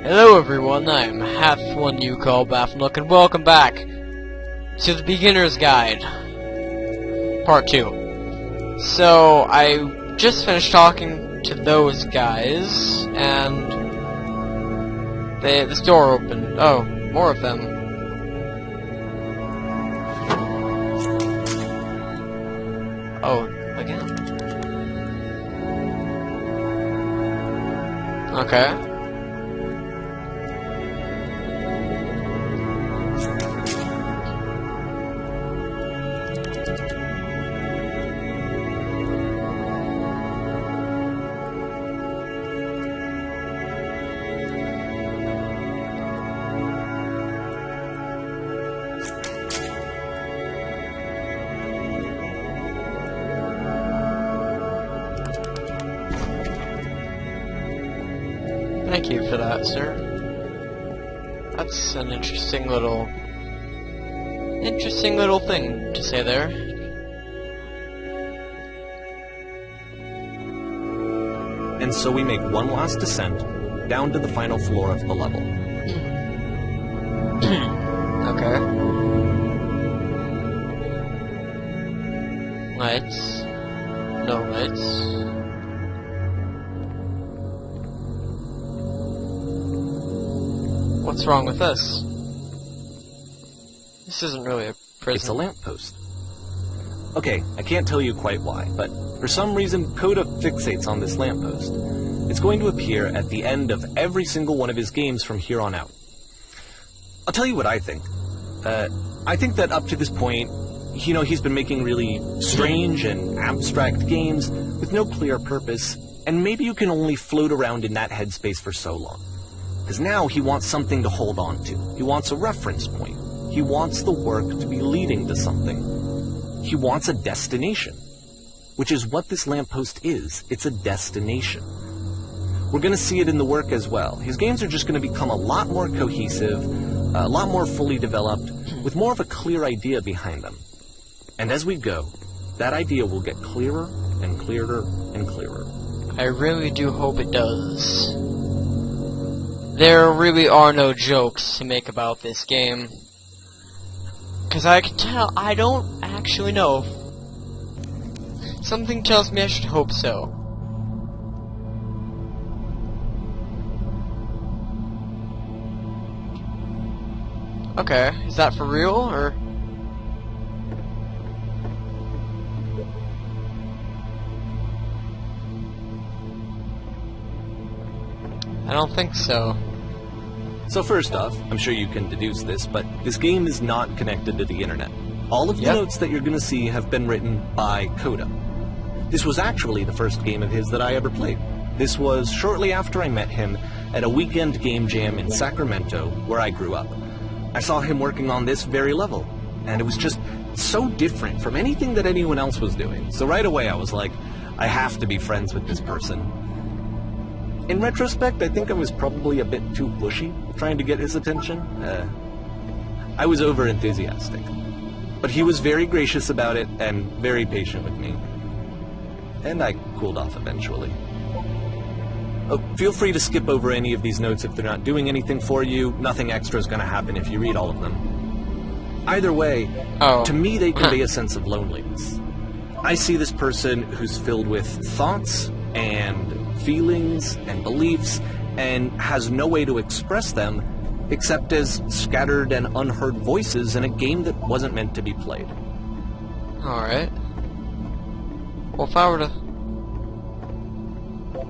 Hello everyone, I'm half one you call Baffnook, and welcome back to the Beginner's Guide, Part 2. So, I just finished talking to those guys, and the door opened. Oh, more of them. Oh, again. Okay. Thank you for that, sir. That's an interesting little thing to say there. And so we make one last descent down to the final floor of the level. Okay. Lights. No lights. What's wrong with this? This isn't really a prison. It's a lamppost. Okay, I can't tell you quite why, but for some reason Coda fixates on this lamppost. It's going to appear at the end of every single one of his games from here on out. I'll tell you what I think. I think that up to this point, he's been making really strange and abstract games with no clear purpose, and maybe you can only float around in that headspace for so long. Because now he wants something to hold on to. He wants a reference point. He wants the work to be leading to something. He wants a destination, which is what this lamppost is. It's a destination. We're going to see it in the work as well. His games are just going to become a lot more cohesive, a lot more fully developed, with more of a clear idea behind them. And as we go, that idea will get clearer and clearer and clearer. I really do hope it does. There really are no jokes to make about this game. Because I can tell, I don't actually know. Something tells me I should hope so. Okay, is that for real, or? I don't think so. So first off, I'm sure you can deduce this, but this game is not connected to the internet. All of the notes that you're going to see have been written by Coda. This was actually the first game of his that I ever played. This was shortly after I met him at a weekend game jam in Sacramento, where I grew up. I saw him working on this very level, and it was just so different from anything that anyone else was doing. So right away I was like, I have to be friends with this person. In retrospect, I think I was probably a bit too pushy, trying to get his attention. I was over-enthusiastic. But he was very gracious about it, and very patient with me. And I cooled off eventually. Feel free to skip over any of these notes if they're not doing anything for you. Nothing extra is going to happen if you read all of them. Either way, to me they convey a sense of loneliness. I see this person who's filled with thoughts and feelings and beliefs, and has no way to express them except as scattered and unheard voices in a game that wasn't meant to be played. Alright. Well, if I were to...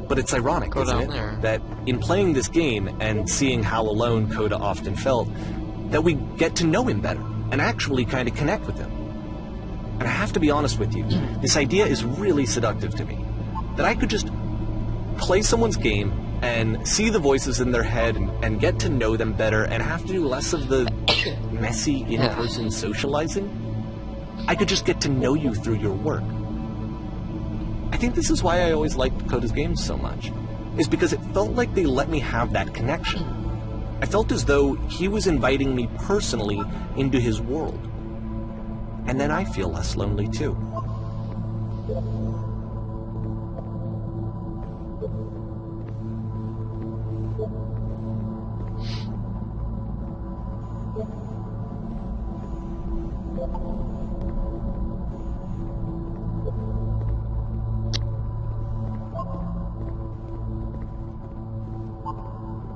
But it's ironic, isn't it, that in playing this game and seeing how alone Coda often felt, that we get to know him better and actually kind of connect with him. And I have to be honest with you, this idea is really seductive to me. That I could just play someone's game and see the voices in their head and get to know them better and have to do less of the messy in-person socializing. I could just get to know you through your work. I think this is why I always liked Coda's games so much, is because it felt like they let me have that connection. I felt as though he was inviting me personally into his world. And then I feel less lonely too.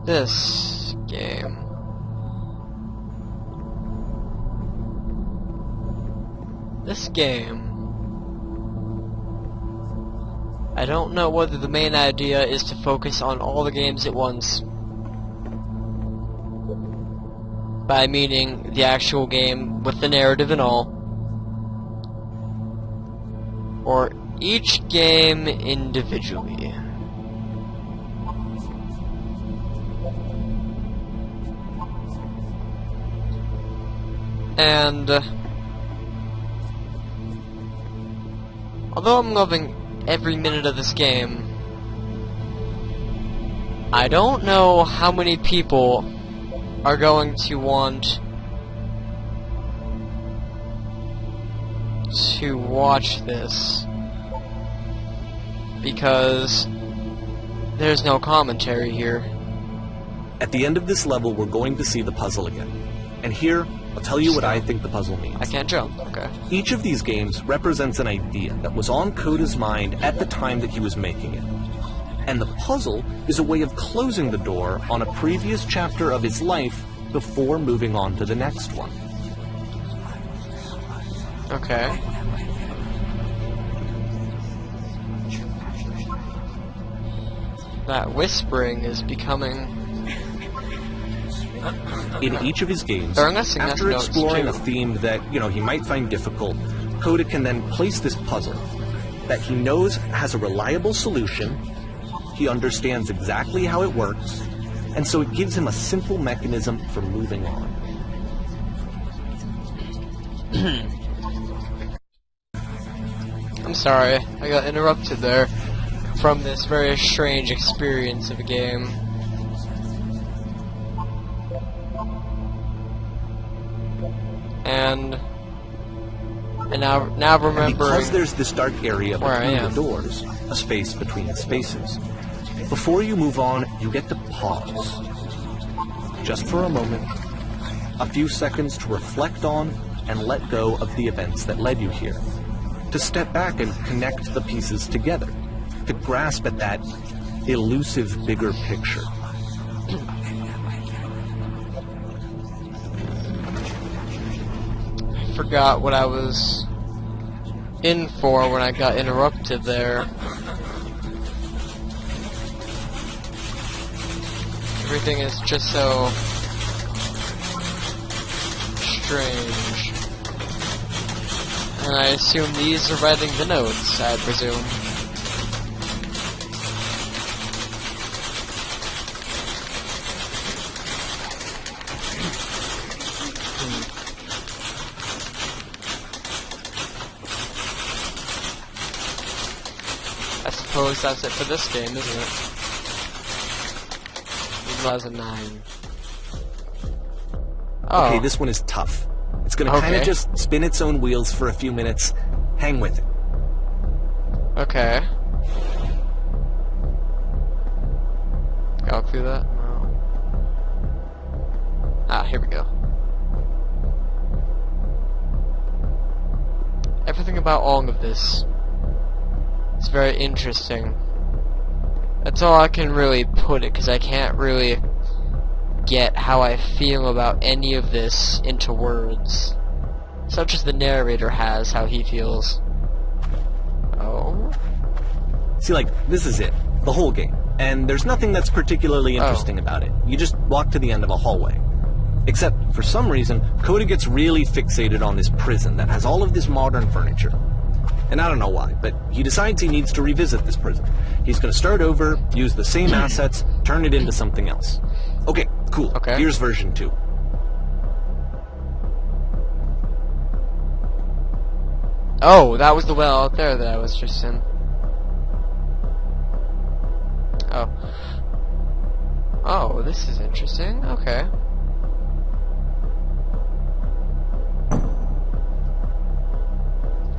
this game. This game. I don't know whether the main idea is to focus on all the games at once. By meaning the actual game with the narrative and all. Or each game individually. And although I'm loving every minute of this game, I don't know how many people are going to want to watch this, because there's no commentary here. At the end of this level, we're going to see the puzzle again. And here, I'll tell you what I think the puzzle means. I can't jump, okay. Each of these games represents an idea that was on Coda's mind at the time that he was making it. And the puzzle is a way of closing the door on a previous chapter of his life before moving on to the next one. Okay. That whispering is becoming... In each of his games, missing after notes exploring too. a theme that, he might find difficult, Coda can then place this puzzle that he knows has a reliable solution, he understands exactly how it works, and so it gives him a simple mechanism for moving on. I'm sorry, I got interrupted there from this very strange experience of a game. And now remembering, and because there's this dark area between the doors, a space between the spaces, before you move on, you get to pause. Just for a moment, a few seconds to reflect on and let go of the events that led you here. To step back and connect the pieces together. To grasp at that elusive bigger picture. Forgot what I was in for when I got interrupted there. Everything is just so strange. And I assume these are writing the notes, I presume. I suppose that's it for this game, isn't it? 2009. Oh. Okay, this one is tough. It's gonna kind of just spin its own wheels for a few minutes. Hang with it. Okay. Go through that? No. Ah, here we go. Everything about all of this is very interesting. That's all I can really put it, because I can't really get how I feel about any of this into words. Such as the narrator has how he feels. Oh? See, this is it. The whole game. And there's nothing that's particularly interesting about it. You just walk to the end of a hallway. Except, for some reason, Coda gets really fixated on this prison that has all of this modern furniture. And I don't know why, but he decides he needs to revisit this prison. He's going to start over, use the same assets, turn it into something else. Okay, cool. Okay. Here's version 2. Oh, that was the well out there that I was just in. Oh. Oh, this is interesting. Okay.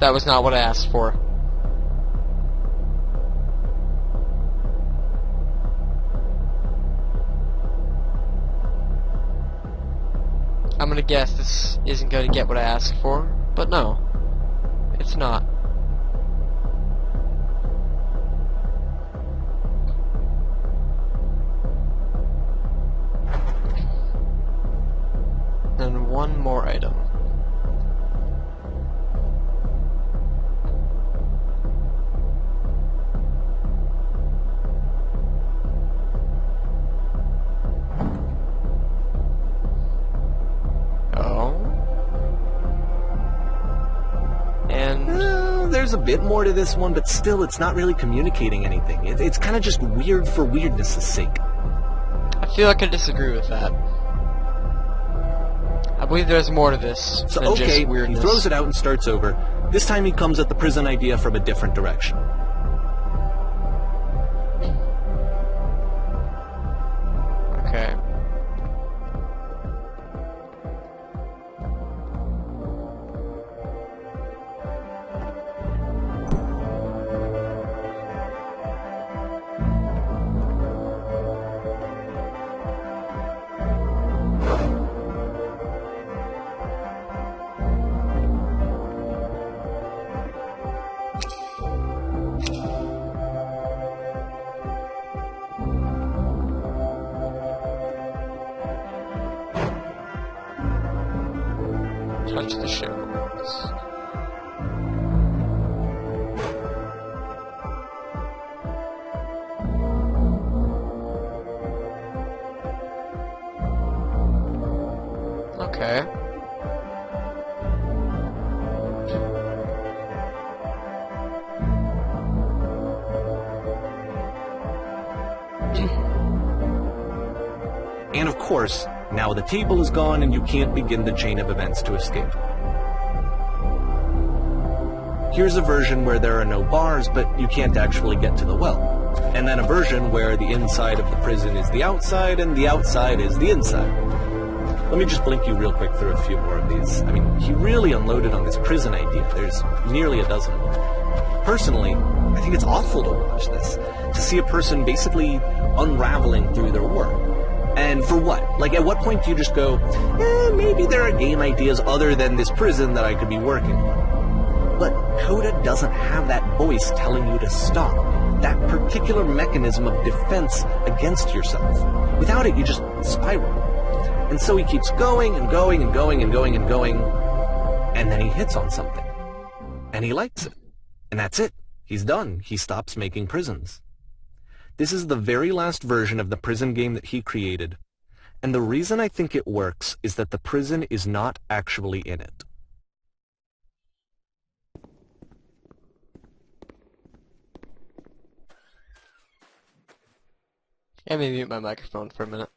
That was not what I asked for. I'm gonna guess this isn't gonna get what I asked for, but no. It's not. one more item. There's a bit more to this one, but still, it's not really communicating anything. It's kind of just weird for weirdness' sake. I feel like I disagree with that. I believe there's more to this than just weirdness. He throws it out and starts over. This time he comes at the prison idea from a different direction. Okay. Touch the shadows. Okay. And of course, now the table is gone and you can't begin the chain of events to escape. Here's a version where there are no bars, but you can't actually get to the well. And then a version where the inside of the prison is the outside and the outside is the inside. Let me just blink you real quick through a few more of these. I mean, he really unloaded on this prison idea. There's nearly a dozen of them. Personally, I think it's awful to watch this. To see a person basically unraveling through their work. And for what? Like, at what point do you just go, maybe there are game ideas other than this prison that I could be working on? But Coda doesn't have that voice telling you to stop. That particular mechanism of defense against yourself. Without it, you just spiral. And so he keeps going and going and going and going and going, and then he hits on something. And he likes it. And that's it. He's done. He stops making prisons. This is the very last version of the prison game that he created. And the reason I think it works is that the prison is not actually in it. Let me mute my microphone for a minute.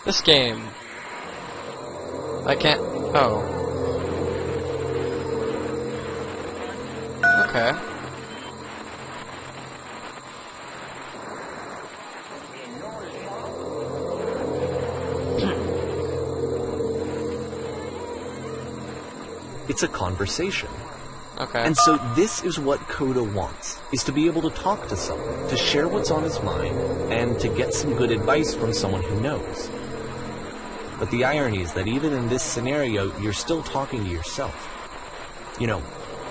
This game. I can't. Oh. Okay. It's a conversation. Okay. And so this is what Coda wants, is to be able to talk to someone, to share what's on his mind, and to get some good advice from someone who knows. But the irony is that even in this scenario, you're still talking to yourself. You know,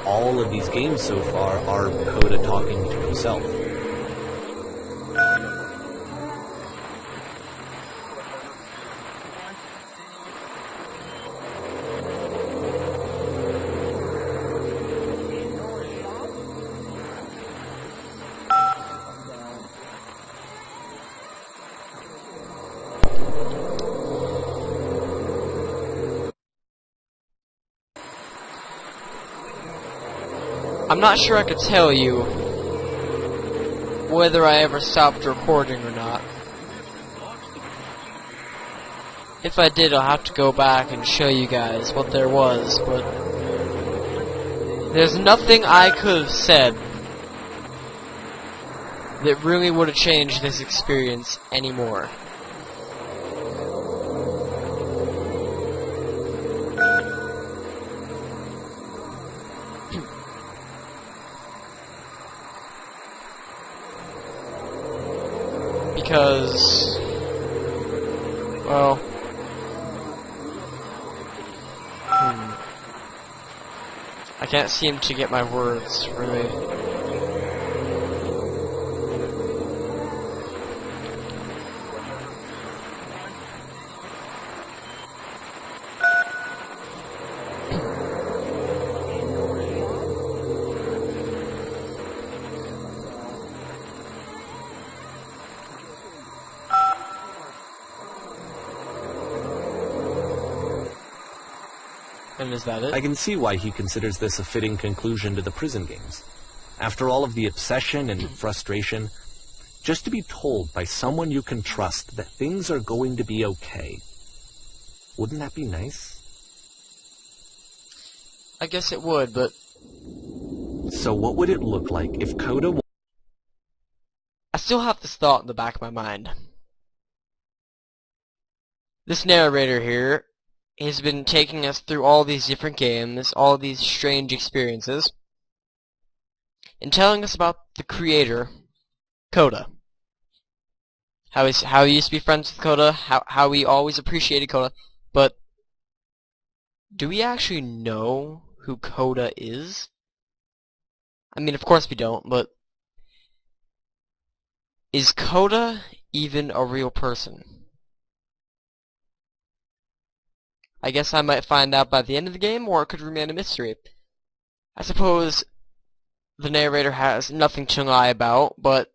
all of these games so far are Coda talking to himself. I'm not sure I could tell you whether I ever stopped recording or not. If I did, I'll have to go back and show you guys what there was, but there's nothing I could have said that really would have changed this experience anymore. Because, well, I can't seem to get my words, really. And is that it? I can see why he considers this a fitting conclusion to the prison games. After all of the obsession and frustration, just to be told by someone you can trust that things are going to be okay. Wouldn't that be nice? I guess it would, but... So what would it look like if Coda... I still have this thought in the back of my mind. This narrator here has been taking us through all these different games, all these strange experiences, and telling us about the creator, Coda. How he used to be friends with Coda, how he always appreciated Coda, but do we actually know who Coda is? I mean, of course we don't, but is Coda even a real person? I guess I might find out by the end of the game, or it could remain a mystery. I suppose the narrator has nothing to lie about, but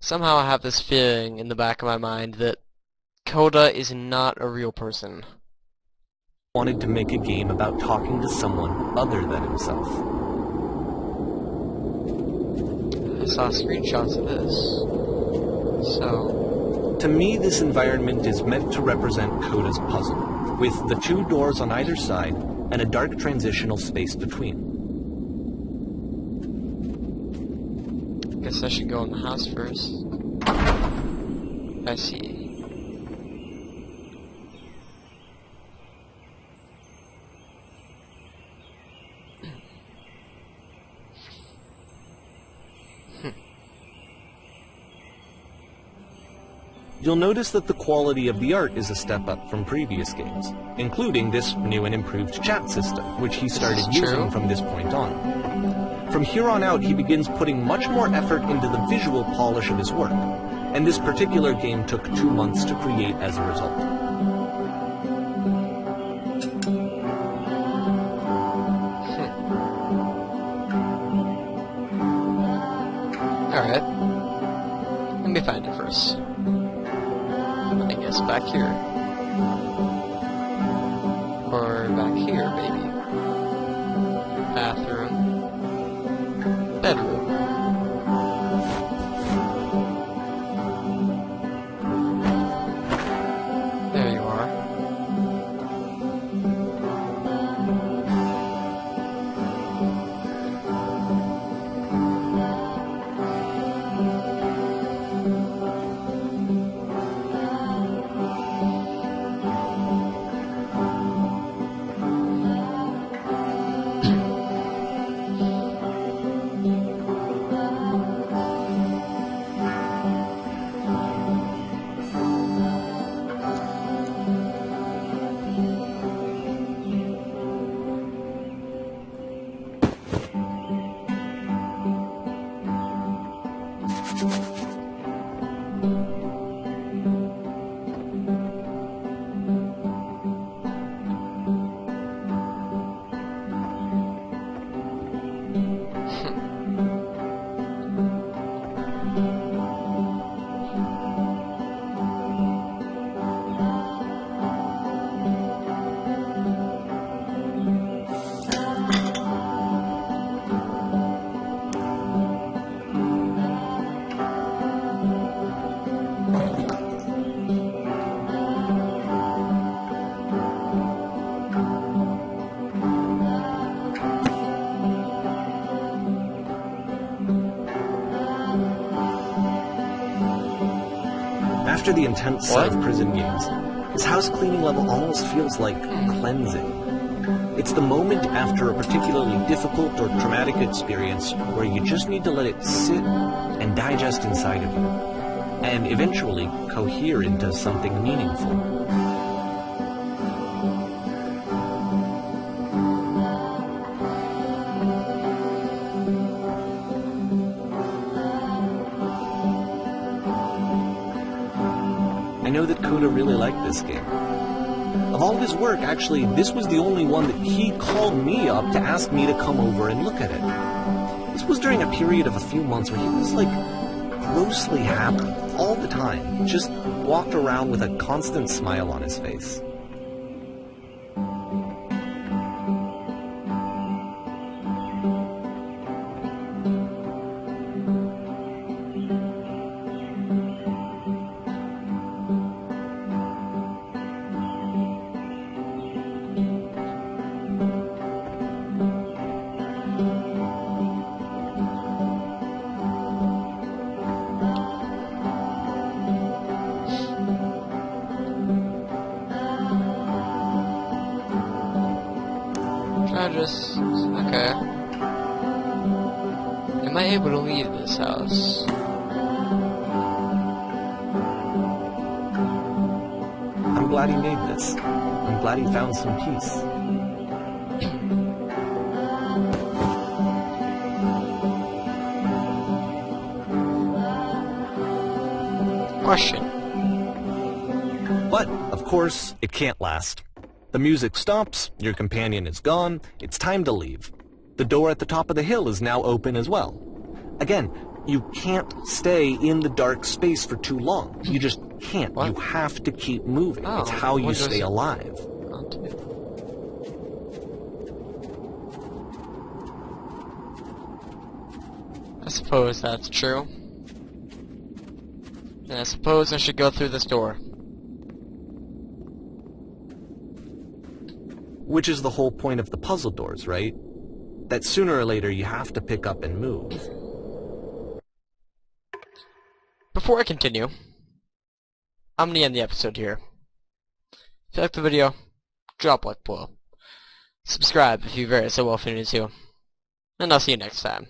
somehow I have this feeling in the back of my mind that Coda is not a real person. Wanted to make a game about talking to someone other than himself. I saw screenshots of this. So... To me, this environment is meant to represent Coda's puzzle, with the two doors on either side and a dark transitional space between. Guess I should go in the house first. I see. You'll notice that the quality of the art is a step up from previous games, including this new and improved chat system, which he started using from this point on. From here on out, he begins putting much more effort into the visual polish of his work, and this particular game took 2 months to create as a result. Alright. Let me find it first. I guess back here. Or back here, maybe. Bathroom. Bedroom. There you are. After the intense set of prison games, this house cleaning level almost feels like cleansing. It's the moment after a particularly difficult or traumatic experience where you just need to let it sit and digest inside of you, and eventually cohere into something meaningful. I know that Coda really liked this game. Of all of his work, actually, this was the only one that he called me up to ask me to come over and look at it. This was during a period of a few months where he was, like, grossly happy all the time. He just walked around with a constant smile on his face. Okay. Am I able to leave this house? I'm glad he made this. I'm glad he found some peace. Question. But, of course, it can't last. The music stops, your companion is gone, it's time to leave. The door at the top of the hill is now open as well. Again, you can't stay in the dark space for too long. You just can't. What? You have to keep moving. Oh, it's how you what stay does- alive. I suppose that's true. And I suppose I should go through this door. Which is the whole point of the puzzle doors, right? That sooner or later you have to pick up and move. Before I continue, I'm going to end the episode here. If you liked the video, drop a like below. Subscribe if you very so well fitted to. And I'll see you next time.